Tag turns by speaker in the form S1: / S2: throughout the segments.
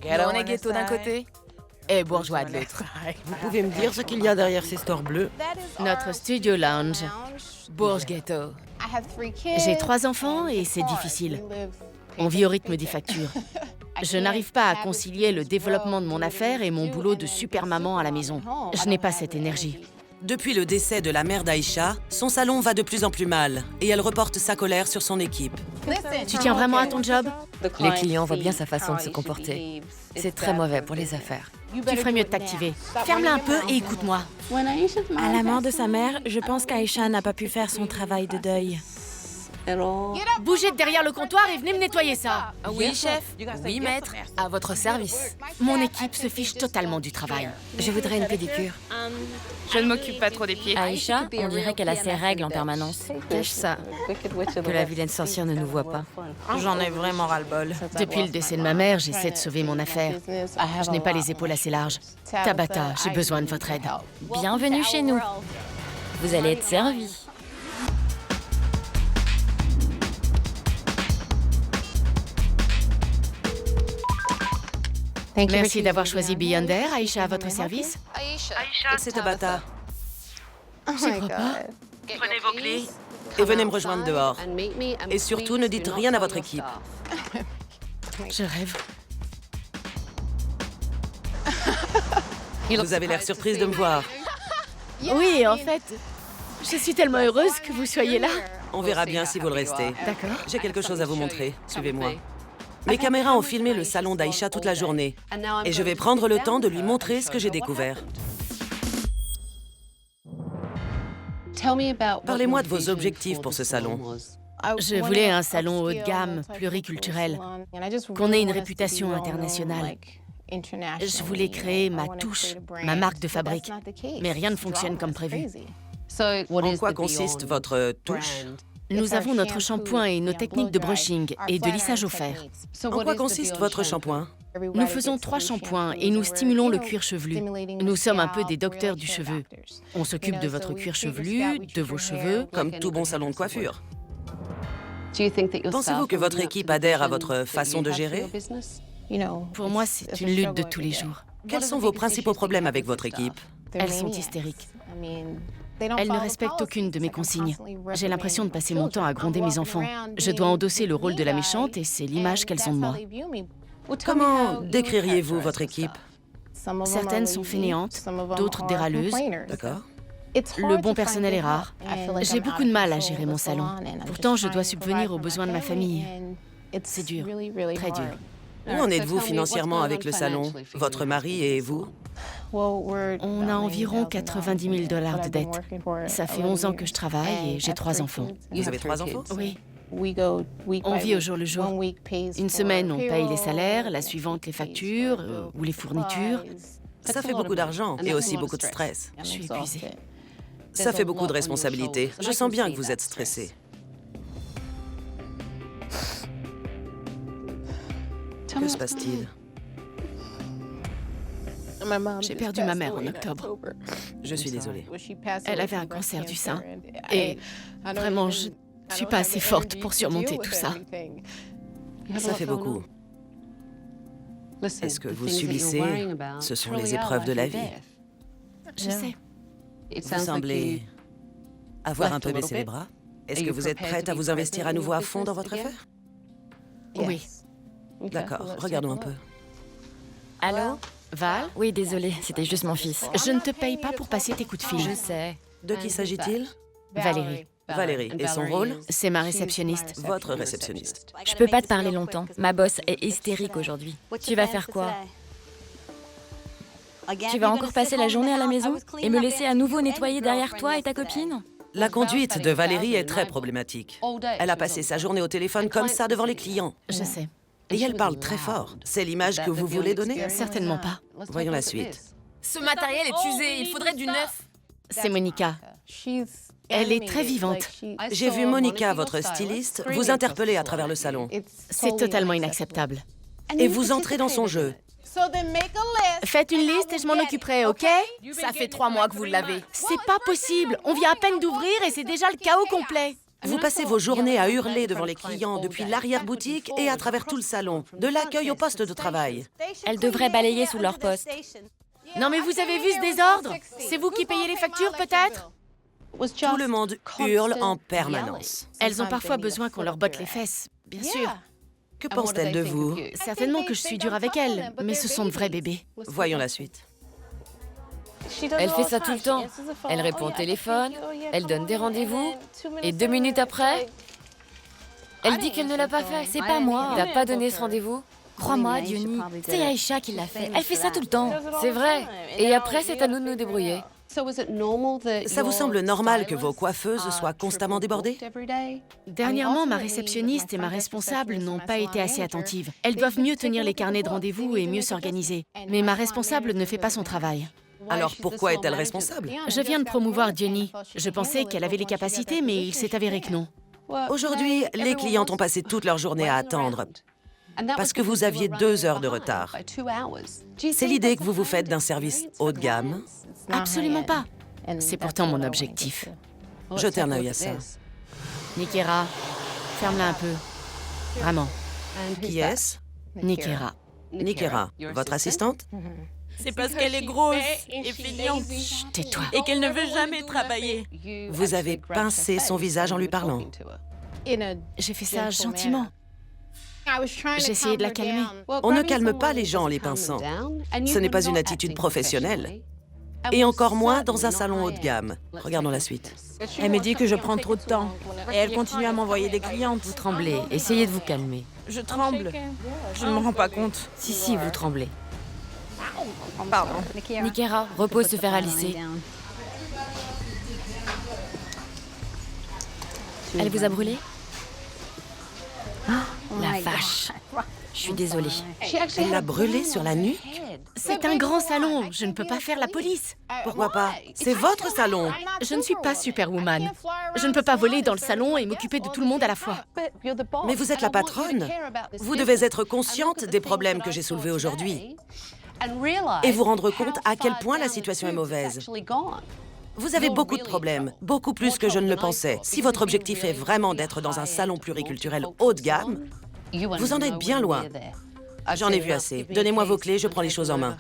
S1: On est ghetto d'un côté et bourgeois de l'autre.
S2: Vous pouvez me dire ce qu'il y a derrière ces stores bleus?
S1: Notre studio lounge, Bourges Ghetto. J'ai 3 enfants et c'est difficile. On vit au rythme des factures. Je n'arrive pas à concilier le développement de mon affaire et mon boulot de super maman à la maison. Je n'ai pas cette énergie.
S2: Depuis le décès de la mère d'Aïcha, son salon va de plus en plus mal et elle reporte sa colère sur son équipe.
S1: Tu tiens vraiment à ton job?
S3: Les clients voient bien sa façon de se comporter. C'est très mauvais pour les affaires.
S1: Tu ferais mieux de t'activer. Ferme-la un peu et écoute-moi.
S4: À la mort de sa mère, je pense qu'Aïcha n'a pas pu faire son travail de deuil.
S1: Bougez de derrière le comptoir et venez me nettoyer ça.
S3: Oui, chef. Oui, maître. À votre service.
S1: Mon équipe se fiche totalement du travail.
S3: Je voudrais une pédicure.
S5: Je ne m'occupe pas trop des pieds.
S4: Aïcha, on dirait qu'elle a ses règles en permanence.
S3: Cache ça. Que la vilaine sorcière ne nous voit pas.
S4: J'en ai vraiment ras-le-bol.
S1: Depuis le décès de ma mère, j'essaie de sauver mon affaire. Je n'ai pas les épaules assez larges. Tabata, j'ai besoin de votre aide.
S4: Bienvenue chez nous. Vous allez être servi.
S1: Merci d'avoir choisi Beyond Air. Aïcha, à votre service.
S2: C'est Tabata.
S1: J'y crois pas.
S2: Prenez vos clés et venez me rejoindre dehors. Et surtout, ne dites rien à votre équipe.
S1: Je rêve.
S2: Vous avez l'air surprise de me voir.
S1: Oui, en fait, je suis tellement heureuse que vous soyez là.
S2: On verra bien si vous le restez.
S1: D'accord.
S2: J'ai quelque chose à vous montrer. Suivez-moi. Mes caméras ont filmé le salon d'Aïcha toute la journée. Et je vais prendre le temps de lui montrer ce que j'ai découvert. Parlez-moi de vos objectifs pour ce salon.
S1: Je voulais un salon haut de gamme, pluriculturel, qu'on ait une réputation internationale. Je voulais créer ma touche, ma marque de fabrique. Mais rien ne fonctionne comme prévu.
S2: En quoi consiste votre touche?
S1: Nous avons notre shampoing et nos techniques de brushing et de lissage au fer.
S2: En quoi consiste votre shampoing?
S1: Nous faisons 3 shampoings et nous stimulons le cuir chevelu. Nous sommes un peu des docteurs du cheveu. On s'occupe de votre cuir chevelu, de vos cheveux.
S2: Comme tout bon salon de coiffure. Pensez-vous que votre équipe adhère à votre façon de gérer?
S1: Pour moi, c'est une lutte de tous les jours.
S2: Quels sont vos principaux problèmes avec votre équipe?
S1: Elles sont hystériques. Elles ne respectent aucune de mes consignes. J'ai l'impression de passer mon temps à gronder mes enfants. Je dois endosser le rôle de la méchante et c'est l'image qu'elles ont de moi.
S2: Comment décririez-vous votre équipe?
S1: Certaines sont fainéantes, d'autres dérâleuses.
S2: D'accord.
S1: Le bon personnel est rare. J'ai beaucoup de mal à gérer mon salon. Pourtant, je dois subvenir aux besoins de ma famille. C'est dur, très dur.
S2: Où en êtes-vous financièrement avec le salon? Votre mari et vous?
S1: On a environ 90 000 $ de dettes. Ça fait 11 ans que je travaille et j'ai 3 enfants.
S2: Vous avez 3 enfants?
S1: Oui. On vit au jour le jour. Une semaine, on paye les salaires, la suivante, les factures ou les fournitures.
S2: Ça fait beaucoup d'argent et aussi beaucoup de stress.
S1: Je suis épuisée.
S2: Ça fait beaucoup de responsabilités. Je sens bien que vous êtes stressé. Que se passe-t-il?
S1: J'ai perdu ma mère en octobre.
S2: Je suis désolée.
S1: Elle avait un cancer du sein. Et vraiment, je ne suis pas assez forte pour surmonter tout ça.
S2: Ça fait beaucoup. Est-ce que vous subissez? Ce sont les épreuves de la vie.
S1: Je sais.
S2: Vous semblez avoir un peu baissé les bras. Est-ce que vous êtes prête à vous investir à nouveau à fond dans votre affaire?
S1: Oui.
S2: D'accord, regardons un peu.
S4: Allô?
S1: Val,
S4: Oui, désolée, c'était juste mon fils.
S1: je ne te paye pas pour passer tes coups de fil.
S4: Je sais.
S2: De qui s'agit-il?
S1: Valérie,
S2: Valérie. Et son rôle?
S1: c'est ma réceptionniste.
S2: Votre réceptionniste.
S4: Je peux pas te parler longtemps. Ma boss est hystérique aujourd'hui. Tu vas faire quoi? Tu vas encore passer la journée à la maison et me laisser à nouveau nettoyer derrière toi et ta copine?
S2: La conduite de Valérie est très problématique. Elle a passé sa journée au téléphone comme ça devant les clients.
S1: Je sais.
S2: Et elle parle très fort. C'est l'image que vous voulez donner?
S1: Certainement pas.
S2: Voyons la suite.
S5: Ce matériel est usé, il faudrait du neuf.
S1: C'est Monica. Elle est très vivante.
S2: J'ai vu Monica, votre styliste, vous interpeller à travers le salon.
S1: C'est totalement inacceptable.
S2: Et vous entrez dans son jeu.
S1: Faites une liste et je m'en occuperai, ok?
S5: Ça fait 3 mois que vous l'avez.
S1: C'est pas possible. On vient à peine d'ouvrir et c'est déjà le chaos complet.
S2: Vous passez vos journées à hurler devant les clients depuis l'arrière-boutique et à travers tout le salon, de l'accueil au poste de travail.
S4: Elles devraient balayer sous leur poste.
S1: Non mais vous avez vu ce désordre? C'est vous qui payez les factures peut-être?
S2: Tout le monde hurle en permanence.
S1: Elles ont parfois besoin qu'on leur botte les fesses, bien sûr.
S2: Que pensent-elles de vous?
S1: Certainement que je suis dure avec elles, mais ce sont de vrais bébés.
S2: Voyons la suite.
S3: Elle fait ça tout le temps. Elle répond au téléphone, elle donne des rendez-vous, et 2 minutes après, elle dit qu'elle ne l'a pas fait.
S4: C'est pas moi.
S3: T'as pas donné ce rendez-vous?
S4: Crois-moi, Diony, c'est Aïcha qui l'a fait. Elle fait ça tout le temps.
S3: C'est vrai. Et après, c'est à nous de nous débrouiller.
S2: Ça vous semble normal que vos coiffeuses soient constamment débordées?
S1: Dernièrement, ma réceptionniste et ma responsable n'ont pas été assez attentives. Elles doivent mieux tenir les carnets de rendez-vous et mieux s'organiser. Mais ma responsable ne fait pas son travail.
S2: Alors pourquoi est-elle responsable?
S1: Je viens de promouvoir Diony. Je pensais qu'elle avait les capacités, mais il s'est avéré que non.
S2: Aujourd'hui, les clientes ont passé toute leur journée à attendre parce que vous aviez 2 heures de retard. C'est l'idée que vous vous faites d'un service haut de gamme?
S1: Absolument pas. C'est pourtant mon objectif.
S2: Jetez un œil à ça.
S1: Nikera, ferme-la un peu. Vraiment.
S2: Qui est-ce?
S1: Nikera.
S2: Nikera, votre assistante?
S6: C'est parce qu'elle est grosse et feignante
S1: Chut, tais-toi.
S6: et qu'elle ne veut jamais travailler.
S2: Vous avez pincé son visage en lui parlant.
S1: J'ai fait ça gentiment. J'ai essayé de la calmer.
S2: On ne calme pas les gens en les pinçant. Ce n'est pas une attitude professionnelle. Et encore moins dans un salon haut de gamme. Regardons la suite.
S6: Elle me dit que je prends trop de temps et elle continue à m'envoyer des clientes.
S3: Vous tremblez, essayez de vous calmer.
S6: Je tremble. Je ne me rends pas compte.
S3: Si, vous tremblez.
S6: Pardon.
S3: Nikera, repose se faire à lisser.
S4: Elle vous a brûlé?
S3: La vache. Je suis désolée.
S2: Elle l'a brûlé sur la nuque?
S1: C'est un grand salon, je ne peux pas faire la police.
S2: Pourquoi pas? C'est votre salon.
S1: Je ne suis pas Superwoman. Je ne peux pas voler dans le salon et m'occuper de tout le monde à la fois.
S2: Mais vous êtes la patronne. Vous devez être consciente des problèmes que j'ai soulevés aujourd'hui et vous rendre compte à quel point la situation est mauvaise. Vous avez beaucoup de problèmes, beaucoup plus que je ne le pensais. Si votre objectif est vraiment d'être dans un salon pluriculturel haut de gamme, vous en êtes bien loin. J'en ai vu assez. Donnez-moi vos clés, je prends les choses en main.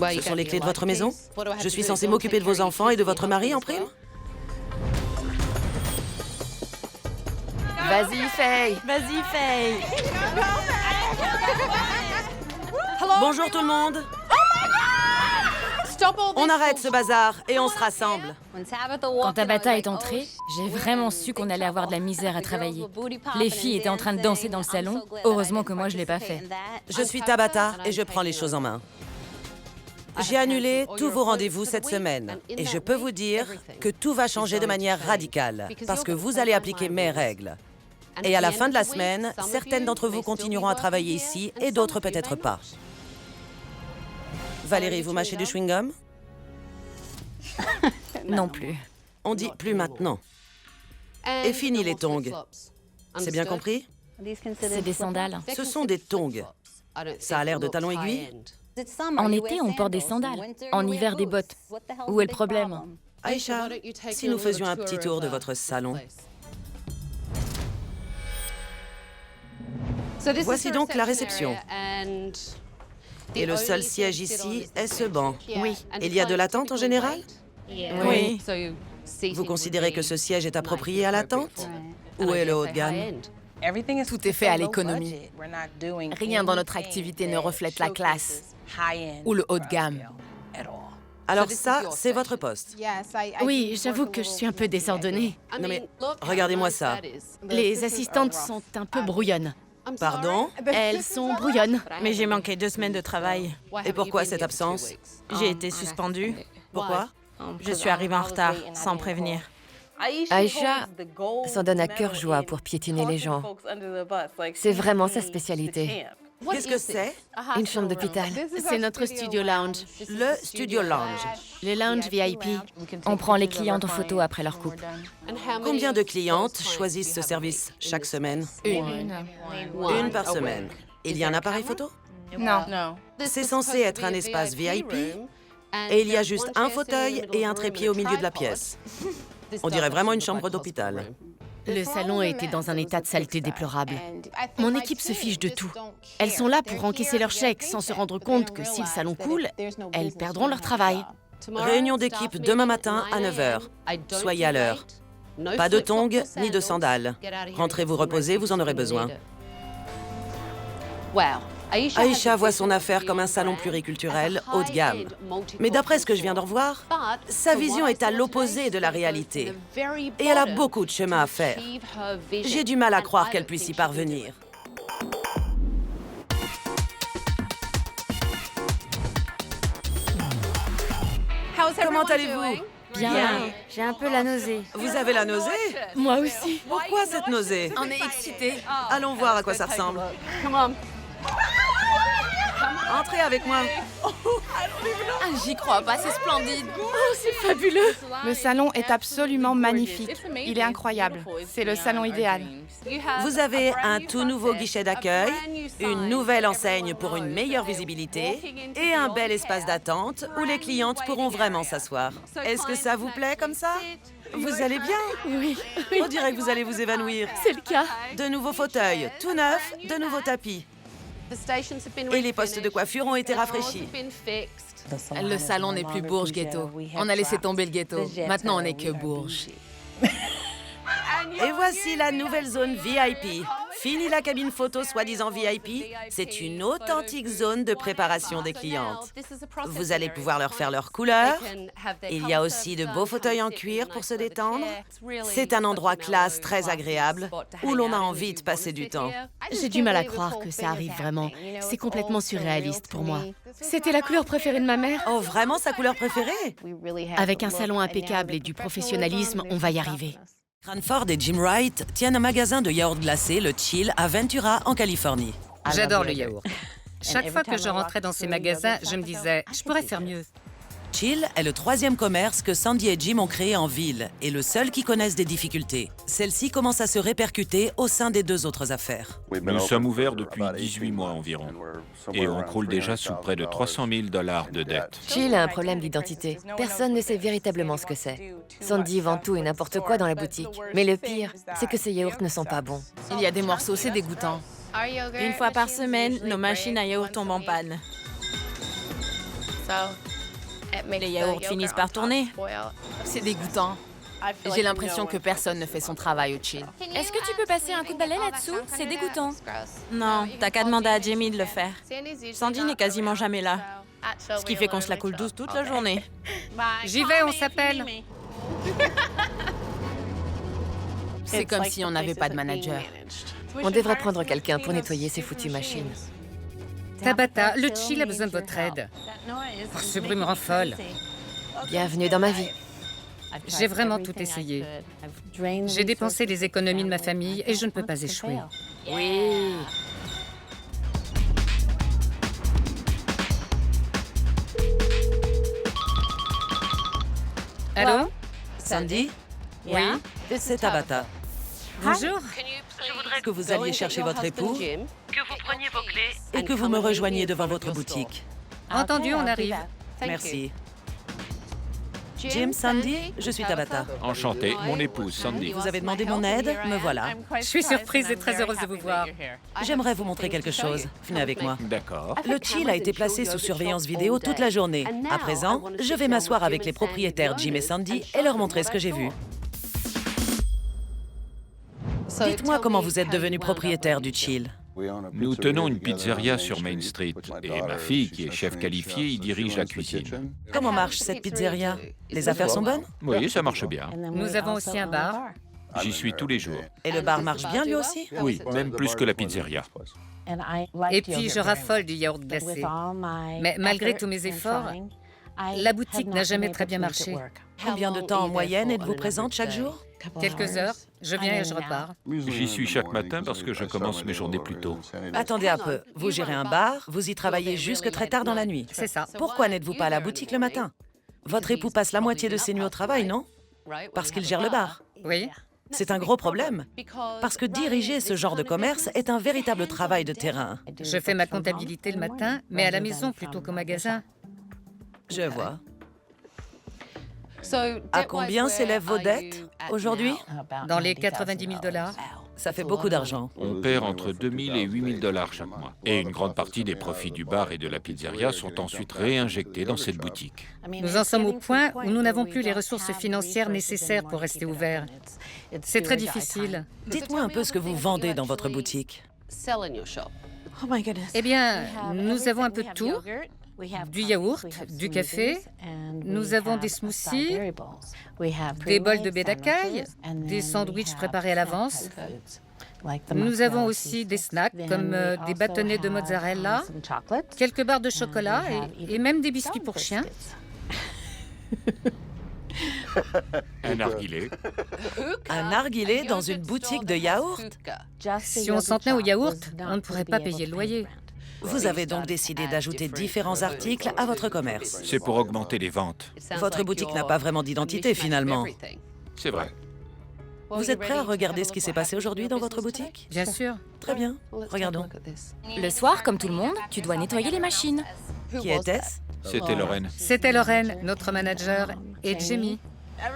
S2: Ce sont les clés de votre maison? Je suis censée m'occuper de vos enfants et de votre mari en prime?
S3: Vas-y, Faye.
S6: Vas-y, Faye.
S2: Bonjour tout le monde. On arrête ce bazar et on se rassemble.
S4: Quand Tabata est entrée, j'ai vraiment su qu'on allait avoir de la misère à travailler. Les filles étaient en train de danser dans le salon. Heureusement que moi, je l'ai pas fait.
S2: Je suis Tabata et je prends les choses en main. J'ai annulé tous vos rendez-vous cette semaine et je peux vous dire que tout va changer de manière radicale parce que vous allez appliquer mes règles. Et à la fin de la semaine, certaines d'entre vous continueront à travailler ici et d'autres peut-être pas. Valérie, vous mâchez du chewing-gum?
S4: Non plus.
S2: On dit plus maintenant. Et fini les tongs. C'est bien compris?
S4: C'est des sandales.
S2: Ce sont des tongs. Ça a l'air de talons aiguilles?
S4: En été, on porte des sandales. En hiver, des bottes. Où est le problème?
S2: Aïcha, si nous faisions un petit tour de votre salon. Voici donc la réception. Et le seul siège ici est ce banc.
S1: Oui.
S2: Il y a de l'attente en général?
S6: Oui.
S2: Vous considérez que ce siège est approprié à l'attente? Où est le haut de gamme?
S5: Tout est fait à l'économie. Rien dans notre activité ne reflète la classe ou le haut de gamme.
S2: Alors ça, c'est votre poste.
S1: Oui, j'avoue que je suis un peu désordonnée.
S2: Non mais, regardez-moi ça.
S1: Les assistantes sont un peu brouillonnes.
S2: Pardon?
S1: Elles sont brouillonnes.
S6: Mais j'ai manqué 2 semaines de travail.
S2: Et pourquoi cette absence?
S6: J'ai été suspendue.
S2: Pourquoi?
S6: Je suis arrivée en retard, sans prévenir.
S3: Aïcha s'en donne à cœur joie pour piétiner les gens. C'est vraiment sa spécialité.
S2: Qu'est-ce que c'est?
S3: Une chambre d'hôpital.
S1: C'est notre studio lounge.
S2: Le studio lounge.
S1: Le lounge VIP.
S4: On prend les clientes en photo après leur couple.
S2: Combien de clientes choisissent ce service chaque semaine? Une par semaine. Il y a un appareil photo?
S5: Non.
S2: C'est censé être un espace VIP et il y a juste un fauteuil et un trépied au milieu de la pièce. On dirait vraiment une chambre d'hôpital.
S1: Le salon était dans un état de saleté déplorable. Mon équipe se fiche de tout. Elles sont là pour encaisser leur chèque sans se rendre compte que si le salon coule, elles perdront leur travail.
S2: Réunion d'équipe demain matin à 9 h. Soyez à l'heure. Pas de tongs ni de sandales. Rentrez vous reposer, vous en aurez besoin. Aïcha voit son affaire comme un salon pluriculturel haut de gamme. Mais d'après ce que je viens de revoir, sa vision est à l'opposé de la réalité. Et elle a beaucoup de chemin à faire. J'ai du mal à croire qu'elle puisse y parvenir. Comment allez-vous?
S4: Bien. J'ai un peu la nausée.
S2: Vous avez la nausée?
S1: Moi aussi.
S2: Pourquoi cette nausée?
S5: On est excités.
S2: Allons voir à quoi ça ressemble. Entrez avec moi.
S5: Ah, j'y crois pas, c'est splendide.
S1: C'est fabuleux.
S7: Le salon est absolument magnifique. Il est incroyable. C'est le salon idéal.
S2: Vous avez un tout nouveau guichet d'accueil, une nouvelle enseigne pour une meilleure visibilité et un bel espace d'attente où les clientes pourront vraiment s'asseoir. Est-ce que ça vous plaît comme ça? Vous allez bien?
S1: Oui.
S2: On dirait que vous allez vous évanouir.
S1: C'est le cas.
S2: De nouveaux fauteuils, tout neufs, de nouveaux tapis. Et les postes de coiffure ont été rafraîchis.
S5: Le salon n'est plus Bourges Ghetto. On a laissé tomber le ghetto. Maintenant, on n'est que Bourges.
S2: Et voici la nouvelle zone VIP. Fini la cabine photo soi-disant VIP, c'est une authentique zone de préparation des clientes. Vous allez pouvoir leur faire leur couleur. Il y a aussi de beaux fauteuils en cuir pour se détendre. C'est un endroit classe très agréable où l'on a envie de passer du temps.
S1: J'ai du mal à croire que ça arrive vraiment. C'est complètement surréaliste pour moi. C'était la couleur préférée de ma mère.
S2: Oh, vraiment sa couleur préférée?
S1: Avec un salon impeccable et du professionnalisme, on va y arriver.
S2: Cranford et Jim Wright tiennent un magasin de yaourt glacé, le Chill, à Ventura, en Californie.
S8: J'adore le yaourt. Chaque fois que je rentrais dans ces magasins, je me disais, je pourrais faire mieux.
S2: Chill est le 3e commerce que Sandy et Jim ont créé en ville et le seul qui connaisse des difficultés. Celles-ci commencent à se répercuter au sein des 2 autres affaires.
S9: Nous sommes ouverts depuis 18 mois environ et on croule déjà sous près de 300 000 $ de dettes.
S3: Chill a un problème d'identité. Personne ne sait véritablement ce que c'est. Sandy vend tout et n'importe quoi dans la boutique. Mais le pire, c'est que ces yaourts ne sont pas bons.
S5: Il y a des morceaux, c'est dégoûtant.
S6: Une fois par semaine, nos machines à yaourt tombent en panne. Les yaourts finissent par tourner.
S5: C'est dégoûtant. J'ai l'impression que personne ne fait son travail au Chill.
S4: Est-ce que tu peux passer un coup de balai là-dessous? C'est dégoûtant.
S6: Non, t'as qu'à demander à Jamie de le faire. Sandy n'est quasiment jamais là. Ce qui fait qu'on se la coule douce toute la journée.
S8: J'y vais, on s'appelle.
S5: C'est comme si on n'avait pas de manager.
S3: On devrait prendre quelqu'un pour nettoyer ces foutues machines.
S8: Tabata, le Chill a besoin de votre aide. Oh, ce bruit me rend folle.
S3: Bienvenue dans ma vie.
S8: J'ai vraiment tout essayé. J'ai dépensé les économies de ma famille et je ne peux pas échouer.
S3: Oui.
S8: Allô?
S2: Sandy?
S8: Oui?
S2: C'est Tabata.
S8: Bonjour.
S2: Je voudrais que vous alliez chercher votre époux, que vous preniez vos clés et que vous me rejoigniez devant votre boutique.
S8: Entendu, on arrive.
S2: Merci. Jim, Sandy, je suis Tabata.
S9: Enchanté, mon épouse Sandy.
S2: Vous avez demandé mon aide, me voilà.
S8: Je suis surprise et très heureuse de vous voir.
S2: J'aimerais vous montrer quelque chose. Venez avec moi.
S9: D'accord.
S2: Le Chill a été placé sous surveillance vidéo toute la journée. À présent, je vais m'asseoir avec les propriétaires Jim et Sandy et leur montrer ce que j'ai vu. Dites-moi comment vous êtes devenu propriétaire du Chill.
S9: Nous tenons une pizzeria sur Main Street et ma fille, qui est chef qualifiée, y dirige la cuisine.
S2: Comment marche cette pizzeria? Les affaires sont bonnes?
S9: Oui, ça marche bien.
S8: Nous avons aussi un bar.
S9: J'y suis tous les jours.
S2: Et le bar marche bien lui aussi?
S9: Oui, même plus que la pizzeria.
S8: Et puis, je raffole du yaourt glacé. Mais malgré tous mes efforts, la boutique n'a jamais très bien marché.
S2: Combien de temps en moyenne êtes-vous présente chaque jour?
S8: Quelques heures, je viens et je repars.
S9: J'y suis chaque matin parce que je commence mes journées plus tôt.
S2: Attendez un peu. Vous gérez un bar, vous y travaillez jusque très tard dans la nuit.
S8: C'est ça.
S2: Pourquoi n'êtes-vous pas à la boutique le matin? Votre époux passe la moitié de ses nuits au travail, non? Parce qu'il gère le bar.
S8: Oui?
S2: C'est un gros problème. Parce que diriger ce genre de commerce est un véritable travail de terrain.
S8: Je fais ma comptabilité le matin, mais à la maison plutôt qu'au magasin.
S2: Je vois. À combien s'élèvent vos dettes aujourd'hui?
S8: Dans les 90 000 $.
S2: Ça fait beaucoup d'argent.
S9: On perd entre 2 000 et 8 000 $ chaque mois. Et une grande partie des profits du bar et de la pizzeria sont ensuite réinjectés dans cette boutique.
S8: Nous en sommes au point où nous n'avons plus les ressources financières nécessaires pour rester ouverts. C'est très difficile.
S2: Dites-moi un peu ce que vous vendez dans votre boutique.
S8: Eh bien, nous avons un peu de tout. Du yaourt, du café, nous avons des smoothies, des bols de baie d'acai, des sandwichs préparés à l'avance. Nous avons aussi des snacks comme des bâtonnets de mozzarella, quelques barres de chocolat et même des biscuits pour chiens.
S9: Un narguilé.
S2: Un narguilé dans une boutique de yaourt?
S8: Si on s'en tenait au yaourt, on ne pourrait pas payer le loyer.
S2: Vous avez donc décidé d'ajouter différents articles à votre commerce.
S9: C'est pour augmenter les ventes.
S2: Votre boutique n'a pas vraiment d'identité, finalement.
S9: C'est vrai.
S2: Vous êtes prêt à regarder ce qui s'est passé aujourd'hui dans votre boutique?
S8: Bien sûr.
S2: Très bien, regardons.
S4: Le soir, comme tout le monde, tu dois nettoyer les machines.
S2: Qui était-ce?
S9: C'était Lorraine.
S8: C'était Lorraine, notre manager, et Jamie.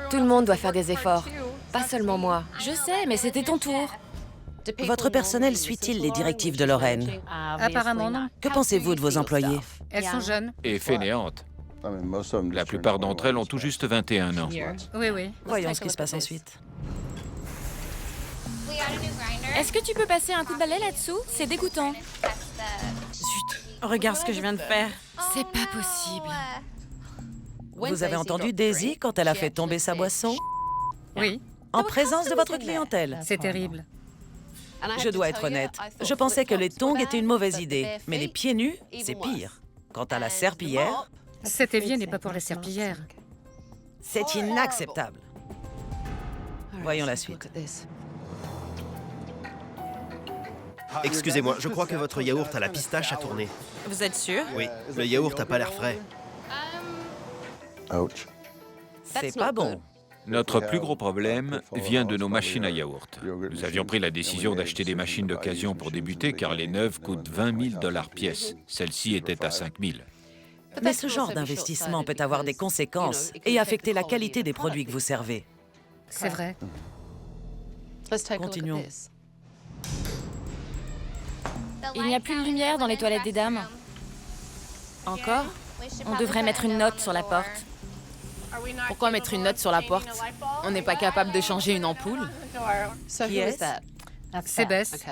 S3: Tout le monde doit faire des efforts, pas seulement moi.
S4: Je sais, mais c'était ton tour.
S2: Votre personnel suit-il les directives de Lorraine?
S8: Apparemment, non.
S2: Que pensez-vous de vos employés?
S8: Elles sont jeunes.
S9: Et fainéantes. La plupart d'entre elles ont tout juste 21 ans.
S8: Oui, oui.
S2: Voyons ce qui se passe ensuite.
S4: Est-ce que tu peux passer un coup de balai là-dessous? C'est dégoûtant.
S6: Zut, regarde ce que je viens de faire.
S4: C'est pas possible.
S2: Vous avez entendu Daisy quand elle a fait tomber sa boisson?
S8: Oui,
S2: En présence de votre clientèle.
S8: c'est terrible.
S2: Je dois être honnête. Je pensais que les tongs étaient une mauvaise idée, mais les pieds nus, c'est pire. Quant à la serpillière,
S8: Cet évier n'est pas pour la serpillière.
S2: c'est inacceptable. Voyons la suite.
S10: Excusez-moi, je crois que votre yaourt à la pistache a tourné.
S6: Vous êtes sûr?
S10: Oui, le yaourt n'a pas l'air frais.
S2: C'est pas bon.
S9: Notre plus gros problème vient de nos machines à yaourt. Nous avions pris la décision d'acheter des machines d'occasion pour débuter car les neuves coûtent 20 000 $ pièce. Celle-ci était à 5 000.
S2: Mais ce genre d'investissement peut avoir des conséquences et affecter la qualité des produits que vous servez.
S8: C'est vrai.
S2: Continuons.
S4: Il n'y a plus de lumière dans les toilettes des dames. Encore? On devrait mettre une note sur la porte.
S5: Pourquoi mettre une note sur la porte? On n'est pas capable de changer une ampoule?
S2: Qui est-ce?
S8: C'est Bess.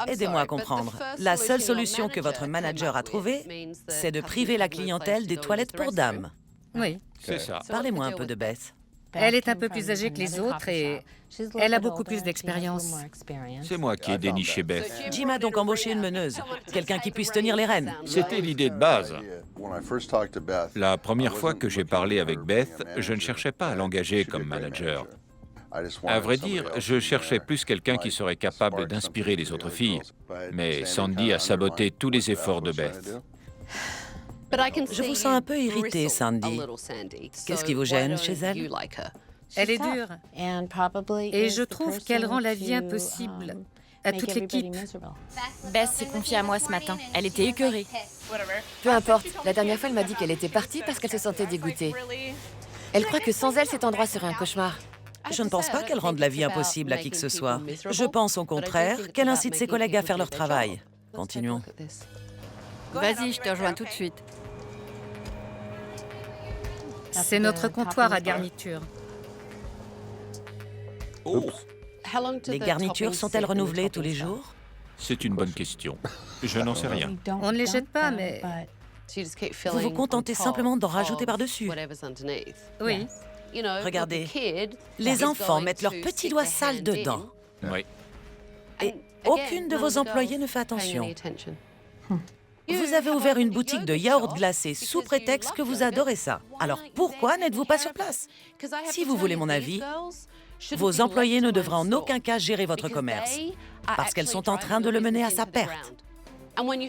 S2: Aidez-moi à comprendre. La seule solution que votre manager a trouvée, c'est de priver la clientèle des toilettes pour dames.
S8: Oui.
S9: C'est ça.
S2: Parlez-moi un peu de Beth.
S8: Elle est un peu plus âgée que les autres et elle a beaucoup plus d'expérience.
S9: C'est moi qui ai déniché Beth.
S2: Jim a donc embauché une meneuse, quelqu'un qui puisse tenir les rênes.
S9: C'était l'idée de base. La première fois que j'ai parlé avec Beth, je ne cherchais pas à l'engager comme manager. À vrai dire, je cherchais plus quelqu'un qui serait capable d'inspirer les autres filles. Mais Sandy a saboté tous les efforts de Beth.
S2: Je vous sens un peu irritée, Sandy. Qu'est-ce qui vous gêne chez elle?
S8: Elle est dure. Et je trouve qu'elle rend la vie impossible à toute l'équipe.
S4: Bess s'est confiée à moi ce matin. Elle était écœurée.
S3: Peu importe, la dernière fois elle m'a dit qu'elle était partie parce qu'elle se sentait dégoûtée. Elle croit que sans elle cet endroit serait un cauchemar.
S2: Je ne pense pas qu'elle rende la vie impossible à qui que ce soit. Je pense au contraire qu'elle incite ses collègues à faire leur travail. Continuons.
S6: Vas-y, je te rejoins tout de suite.
S8: C'est notre comptoir à garniture.
S9: Oh,
S2: Les garnitures sont-elles renouvelées tous les jours?
S9: c'est une bonne question. Je n'en sais rien.
S8: On ne les jette pas, mais
S2: Vous vous contentez simplement d'en rajouter par-dessus.
S8: oui.
S2: Regardez, les enfants mettent leurs petits doigts sales dedans.
S9: Oui.
S2: Et aucune de vos employés ne fait attention. Vous avez ouvert une boutique de yaourt glacé sous prétexte que vous adorez ça. Alors pourquoi n'êtes-vous pas sur place? Si vous voulez mon avis, vos employés ne devraient en aucun cas gérer votre commerce, parce qu'elles sont en train de le mener à sa perte.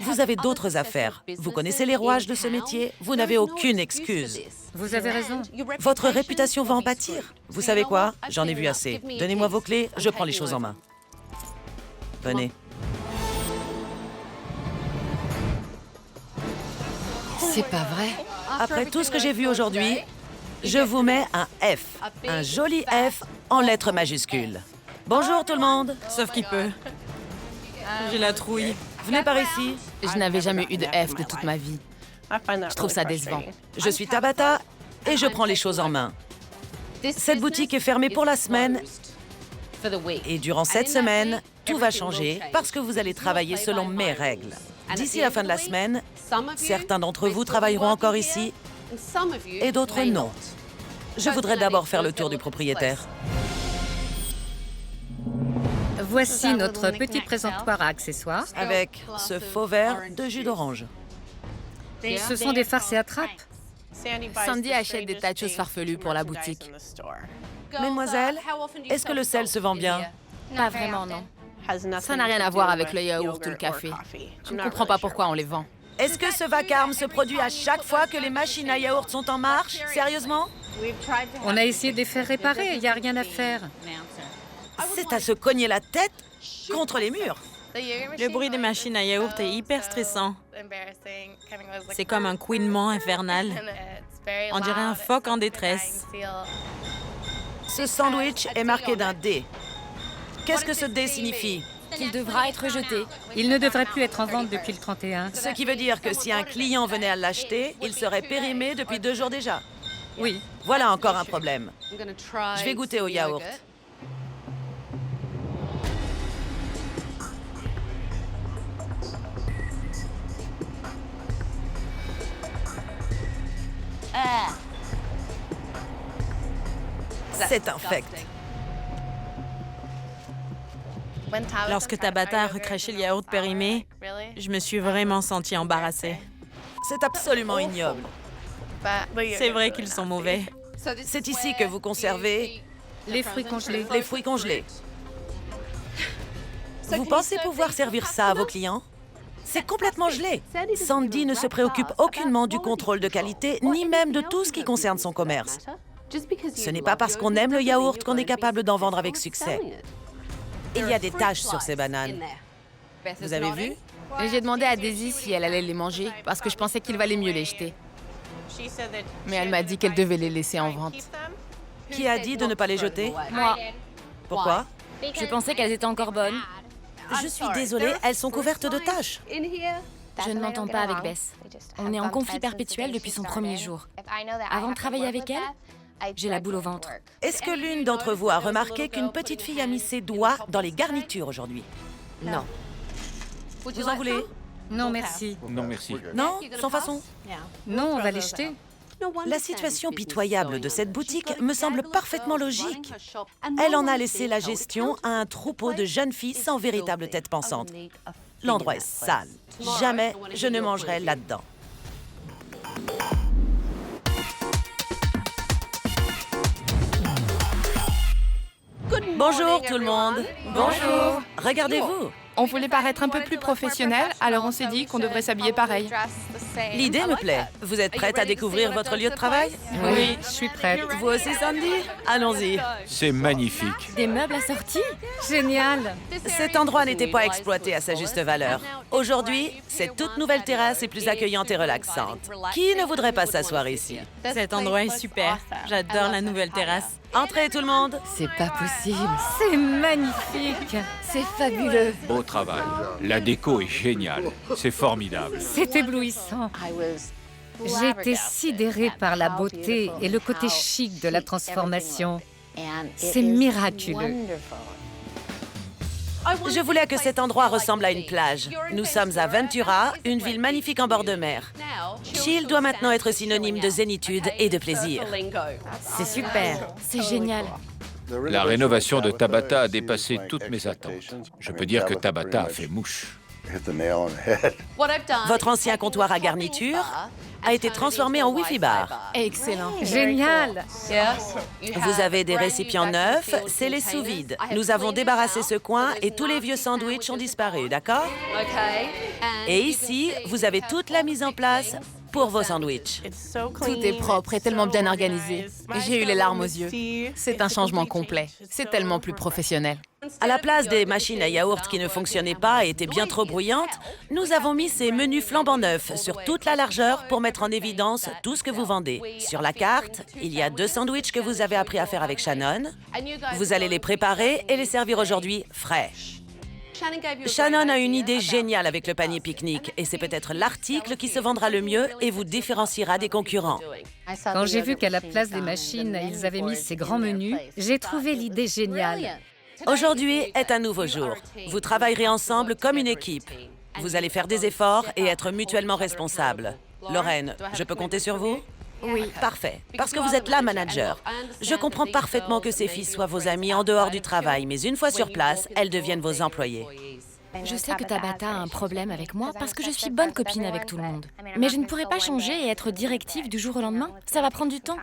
S2: Vous avez d'autres affaires. Vous connaissez les rouages de ce métier. Vous n'avez aucune excuse.
S8: Vous avez raison.
S2: Votre réputation va en pâtir. Vous savez quoi? J'en ai vu assez. Donnez-moi vos clés, je prends les choses en main. Venez.
S3: C'est pas vrai.
S2: Après tout ce que j'ai vu aujourd'hui, Je vous mets un F, un joli F en lettres majuscules. Bonjour tout le monde.
S6: Sauf qu'il peut. J'ai la trouille.
S2: Venez par ici.
S5: Je n'avais jamais eu de F de toute ma vie. Je trouve ça décevant.
S2: Je suis Tabata et je prends les choses en main. Cette boutique est fermée pour la semaine et durant cette semaine, tout va changer parce que vous allez travailler selon mes règles. D'ici la fin de la semaine, certains d'entre vous travailleront encore ici et d'autres non. Je voudrais d'abord faire le tour du propriétaire.
S8: Voici notre petit présentoir à accessoires.
S2: Avec ce faux verre de jus d'orange.
S8: Ce sont des farces et attrapes.
S5: Sandy achète des tas de choses farfelues pour la boutique.
S2: Mesdemoiselles, est-ce que le sel se vend bien?
S4: Pas vraiment, non.
S5: Ça n'a rien à voir avec le yaourt ou le café. Je ne comprends pas pourquoi on les vend.
S2: Est-ce que ce vacarme se produit à chaque fois que les machines à yaourt sont en marche? Sérieusement?
S8: On a essayé de les faire réparer, il n'y a rien à faire.
S2: C'est à se cogner la tête contre les murs.
S6: Le bruit des machines à yaourt est hyper stressant. C'est comme un couinement infernal. On dirait un phoque en détresse.
S2: Ce sandwich est marqué d'un D. Qu'est-ce que ce D signifie?
S4: Qu'il devra être jeté.
S8: Il ne devrait plus être en vente depuis le 31.
S2: Ce qui veut dire que si un client venait à l'acheter, il serait périmé depuis 2 jours déjà.
S8: Oui.
S2: Voilà encore un problème. Je vais goûter au yaourt. C'est infect.
S6: Lorsque Tabata a recraché le yaourt périmé, je me suis vraiment sentie embarrassée.
S2: C'est absolument ignoble.
S6: C'est vrai qu'ils sont mauvais.
S2: C'est ici que vous conservez
S8: Les fruits congelés.
S2: les fruits congelés. Vous pensez pouvoir servir ça à vos clients? C'est complètement gelé. Sandy ne se préoccupe aucunement du contrôle de qualité, ni même de tout ce qui concerne son commerce. Ce n'est pas parce qu'on aime le yaourt qu'on est capable d'en vendre avec succès. Il y a des taches sur ces bananes. Vous avez vu?
S5: J'ai demandé à Daisy si elle allait les manger parce que je pensais qu'il valait mieux les jeter. Mais elle m'a dit qu'elle devait les laisser en vente.
S2: Qui a dit de ne pas les jeter?
S4: Moi,
S2: Pourquoi?
S4: je pensais qu'elles étaient encore bonnes.
S2: Je suis désolée, elles sont couvertes de taches.
S4: Je ne m'entends pas avec Bess. On est en conflit perpétuel depuis son premier jour. Avant de travailler avec elle, j'ai la boule au ventre.
S2: Est-ce que l'une d'entre vous a remarqué qu'une petite fille a mis ses doigts dans les garnitures aujourd'hui?
S5: Non.
S2: Vous en voulez?
S8: Non, merci.
S9: Non, merci.
S2: Non? Sans façon?
S8: Non, on va les jeter.
S2: La situation pitoyable de cette boutique me semble parfaitement logique. Elle en a laissé la gestion à un troupeau de jeunes filles sans véritable tête pensante. L'endroit est sale. Jamais je ne mangerai là-dedans. Bonjour tout le monde.
S7: Bonjour.
S2: Regardez-vous.
S7: On voulait paraître un peu plus professionnel, alors on s'est dit qu'on devrait s'habiller pareil.
S2: L'idée me plaît. Vous êtes prête à découvrir votre lieu de travail?
S8: Oui, je suis prête.
S2: Vous aussi, Sandy? Allons-y.
S9: C'est magnifique.
S4: Des meubles assortis?
S8: Génial.
S2: Cet endroit n'était pas exploité à sa juste valeur. Aujourd'hui, cette toute nouvelle terrasse est plus accueillante et relaxante. Qui ne voudrait pas s'asseoir ici?
S6: Cet endroit est super. J'adore la nouvelle terrasse.
S2: Entrez tout le monde.
S5: C'est pas possible.
S8: C'est magnifique.
S4: C'est fabuleux.
S9: Beau travail. La déco est géniale. C'est formidable.
S8: C'est éblouissant. J'ai été sidérée par la beauté et le côté chic de la transformation. C'est miraculeux.
S2: Je voulais que cet endroit ressemble à une plage. Nous sommes à Ventura, une ville magnifique en bord de mer. Chill doit maintenant être synonyme de zénitude et de plaisir.
S4: C'est super. C'est génial.
S9: La rénovation de Tabata a dépassé toutes mes attentes. Je peux dire que Tabata a fait mouche.
S2: Votre ancien comptoir à garniture a été transformé en Wi-Fi bar.
S5: Excellent.
S8: Génial.
S2: Vous avez des récipients neufs, c'est les sous-vides. Nous avons débarrassé ce coin et tous les vieux sandwichs ont disparu, d'accord? Et ici, vous avez toute la mise en place pour vos sandwichs.
S5: Tout est propre et tellement bien organisé. J'ai eu les larmes aux yeux. C'est un changement complet. C'est tellement plus professionnel.
S2: À la place des machines à yaourt qui ne fonctionnaient pas et étaient bien trop bruyantes, nous avons mis ces menus flambant neufs sur toute la largeur pour mettre en évidence tout ce que vous vendez. Sur la carte, il y a 2 sandwichs que vous avez appris à faire avec Shannon. Vous allez les préparer et les servir aujourd'hui frais. Shannon a une idée géniale avec le panier pique-nique et c'est peut-être l'article qui se vendra le mieux et vous différenciera des concurrents.
S8: Quand j'ai vu qu'à la place des machines, ils avaient mis ces grands menus, j'ai trouvé l'idée géniale.
S2: Aujourd'hui est un nouveau jour. Vous travaillerez ensemble comme une équipe. Vous allez faire des efforts et être mutuellement responsables. Lorraine, je peux compter sur vous?
S7: Oui.
S2: Parfait. Parce que vous êtes la manager. Je comprends parfaitement que ces filles soient vos amies en dehors du travail, mais une fois sur place, elles deviennent vos employés.
S4: Je sais que Tabata a un problème avec moi parce que je suis bonne copine avec tout le monde. Mais je ne pourrais pas changer et être directive du jour au lendemain. Ça va prendre du temps.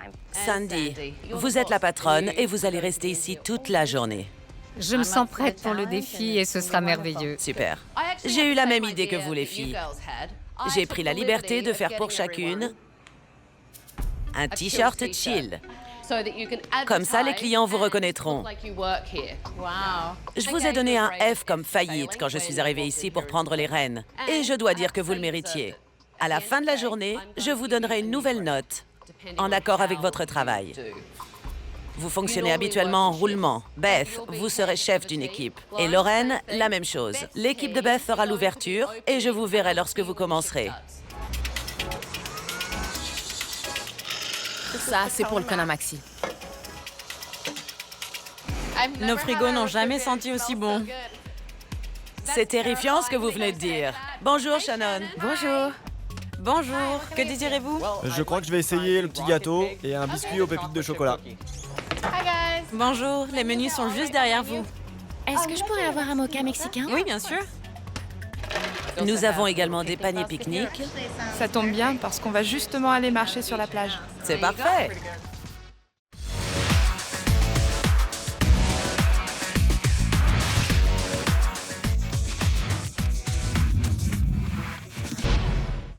S2: Sandy, vous êtes la patronne et vous allez rester ici toute la journée.
S8: Je me sens prête pour le défi et ce sera merveilleux.
S2: Super. J'ai eu la même idée que vous, les filles. J'ai pris la liberté de faire pour chacune un t-shirt chill. Comme ça, les clients vous reconnaîtront. Je vous ai donné un F comme faillite quand je suis arrivée ici pour prendre les rênes. Et je dois dire que vous le méritiez. À la fin de la journée, je vous donnerai une nouvelle note, en accord avec votre travail. Vous fonctionnez habituellement en roulement. Beth, vous serez chef d'une équipe. Et Lorraine, la même chose. L'équipe de Beth fera l'ouverture et je vous verrai lorsque vous commencerez.
S5: Ça, c'est pour le Kanamaxi.
S6: Nos frigos n'ont jamais senti aussi bon.
S2: C'est terrifiant ce que vous venez de dire. Bonjour, Shannon.
S5: Bonjour.
S6: Bonjour, que désirez-vous?
S11: Je crois que je vais essayer le petit gâteau et un biscuit aux pépites de chocolat.
S6: Bonjour, les menus sont juste derrière vous.
S4: Est-ce que je pourrais avoir un mocha mexicain?
S6: Oui, bien sûr.
S2: Nous avons également des paniers pique-nique.
S7: Ça tombe bien parce qu'on va justement aller marcher sur la plage.
S2: C'est parfait.